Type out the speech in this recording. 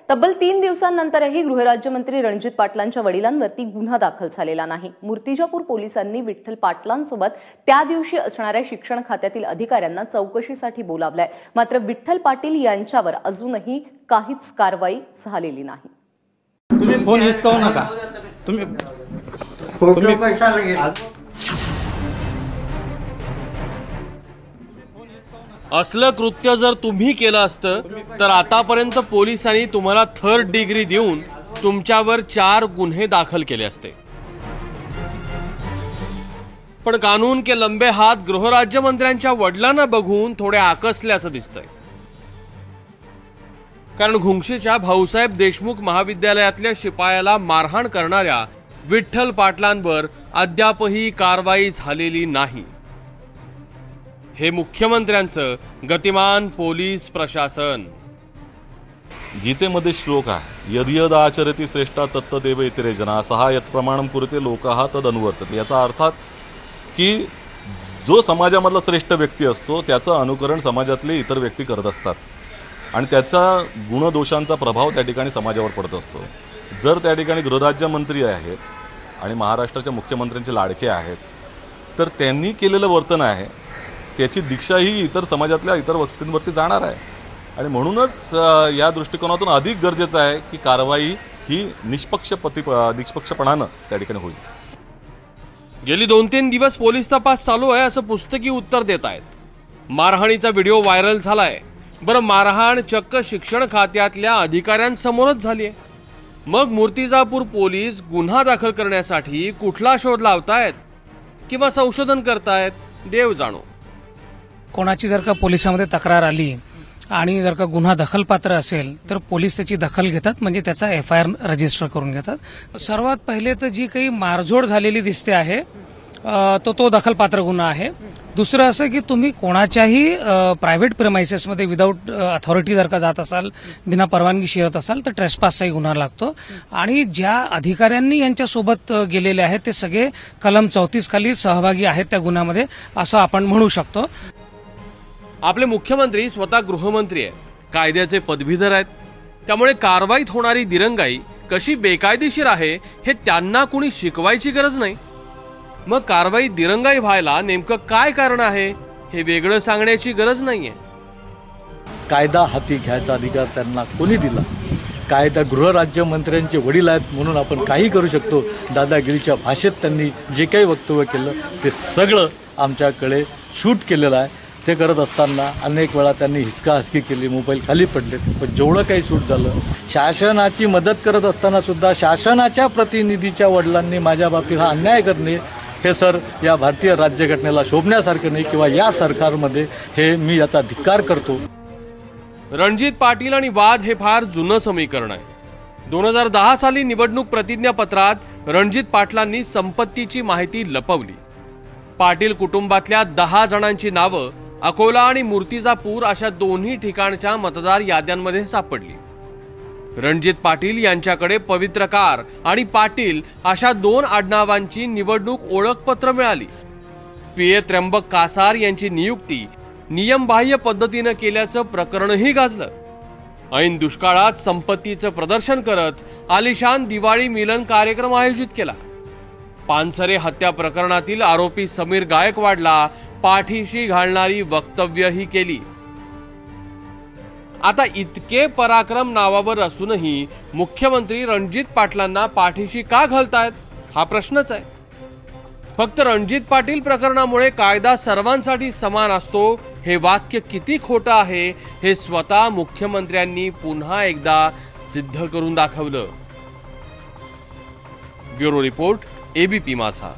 तब्बल 3 दिवसांनंतरही गृहराज्यमंत्री रणजित पाटलांच्या वडिलांवरती गुन्हा दाखल झालेला नाही। मूर्तिजापूर पोलिसांनी विठ्ठल पाटलांसोबत त्या दिवशी असणाऱ्या शिक्षण खात्यातील अधिकाऱ्यांना चौकशीसाठी बोलावलंय। मात्र विठ्ठल पाटील यांच्यावर अजूनही काहीच कारवाई झालेली नाही। तुम्ही फोन हिसकावू नका। तुम्ही असलं कृत्य जर तुम्ही केलं असतं तर आतापर्यंत पोलिसांनी तुम्हाला थर्ड डिग्री देऊन तुमच्यावर 4 गुन्हे दाखल केले असते। पण कानून के लंबे हात गृहराज्यमंत्र्यांच्या वडिलांना बघून थोडे आकसल्याचं दिसतंय। कारण घुंगशीच्या भाऊसाहेब देशमुख महाविद्यालयातल्या शिपायाला मारहाण करणाऱ्या विठ्ठल पाटलांवर अद्यापही कारवाई झालेली नाही। हे मुख्यमंत्र्यांचं गतिमान पोलीस प्रशासन। गीतेमध्ये श्लोक आहे, यद यद आचरति श्रेष्ठा तत्तदेव इतरे जना सहा यत् प्रमाणम कुरुते लोकाः तद अनुवर्तते। याचा अर्थ की जो समाजामधला श्रेष्ठ व्यक्ती असतो त्याचं अनुकरण समाजातले इतर व्यक्ती करत असतात आणि त्याचा गुणदोषांचा प्रभाव त्या ठिकाणी समाजावर पडत असतो। जर त्या ठिकाणी गृहराज्यमंत्री आहेत आणि महाराष्ट्राच्या मुख्यमंत्र्यांचे लाडके आहेत तर त्यांनी केलेलं वर्तन आहे त्याची दीक्षा ही इतर समाजातल्या इतर व्यक्तींवरती जाणार आहे आणि म्हणूनच या दृष्टिकोनातून अधिक गरजेचं आहे की कारवाई ही निष्पक्षपणानं त्या ठिकाणी होईल। गेली 2-3 दिवस पोलीस तपास चालू आहे असं पुस्तकी उत्तर देत आहेत। मारहाणीचा व्हिडिओ व्हायरल झालाय। बरं, मारहाण चक्क शिक्षण खात्यातल्या अधिकाऱ्यांसमोरच झाली आहे। मग मूर्तिजापूर पोलीस गुन्हा दाखल करण्यासाठी कुठला शोध लावतायत किंवा संशोधन करतायत देव जाणो। कोणाची जर का पोलिसांमध्ये तक्रार आली आणि जर का गुन्हा दखलपात्र असेल तर पोलीस त्याची दखल घेतात, म्हणजे त्याचा FIR रजिस्टर करून घेतात। सर्वात पहिले तर जी काही मारझोड झालेली दिसते आहे तो दखलपात्र गुन्हा आहे। दुसरं असं की तुम्ही कोणाच्याही प्रायव्हेट प्रेमाइसेसमध्ये विदाऊट अथॉरिटी जर का जात असाल, बिना परवानगी शिरत असाल तर ट्रेसपासचाही गुन्हा लागतो आणि ज्या अधिकाऱ्यांनी यांच्यासोबत गेलेले आहेत ते सगळे कलम 34 खाली सहभागी आहेत त्या गुन्ह्यामध्ये असं आपण म्हणू शकतो। आपले मुख्यमंत्री स्वतः गृहमंत्री आहेत, कायद्याचे पदवीधर आहेत, त्यामुळे कारवाईत होणारी दिरंगाई कशी बेकायदेशीर आहे हे त्यांना कुणी शिकवायची गरज नाही। मग कारवाई दिरंगाई व्हायला नेमकं काय कारण आहे हे वेगळं सांगण्याची गरज नाहीये। कायदा हाती घ्यायचा अधिकार त्यांना कोणी दिला? कायदा गृहराज्यमंत्र्यांचे वडील आहेत म्हणून आपण काही करू शकतो। दादागिरीच्या भाषेत त्यांनी जे काही वक्तव्य केलं ते सगळं आमच्याकडे शूट केलेलं आहे। ते करत असताना अनेक वेळा त्यांनी हिसकाहसकी केली, मोबाईल खाली पडले, पण जेवढं काही सूट झालं, शासनाची मदत करत असताना सुद्धा शासनाच्या प्रतिनिधीच्या वडिलांनी माझ्या बाबतीत हा अन्याय करणे हे सर या भारतीय राज्यघटनेला शोभण्यासारखं नाही किंवा या सरकारमध्ये हे मी याचा धिक्कार करतो। रणजित पाटील आणि वाद हे फार जुनं समीकरण आहे। 2010 साली निवडणूक प्रतिज्ञापत्रात रणजित पाटलांनी संपत्तीची माहिती लपवली। पाटील कुटुंबातल्या 10 जणांची नावं अकोला आणि मूर्तिजापूर अशा दोन्ही ठिकाणच्या मतदार याद्यांमध्ये सापडली। रणजित पाटील यांच्याकडे पवित्रकार आणि पाटील अशा 2 आडनावांची निवडणूक ओळखपत्र मिळाली। PA त्र्यंबक कासार यांची नियुक्ती नियमबाह्य पद्धतीनं केल्याचं प्रकरणही गाजलं। ऐन दुष्काळात संपत्तीचं प्रदर्शन करत आलिशान दिवाळी मिलन कार्यक्रम आयोजित केला। पानसरे हत्या प्रकरणातील आरोपी समीर गायकवाडला पाठीशी घालणारी वक्तव्यही केली। आता इतके पराक्रम नावावर असूनही मुख्यमंत्री रणजित पाटलांना पाठीशी का घालतायत हा प्रश्नच आहे। फक्त रणजित पाटील प्रकरणामुळे कायदा सर्वांसाठी समान असतो हे वाक्य किती खोटं आहे हे स्वतः मुख्यमंत्र्यांनी पुन्हा एकदा सिद्ध करून दाखवलं। ब्युरो रिपोर्ट, ABP माझा।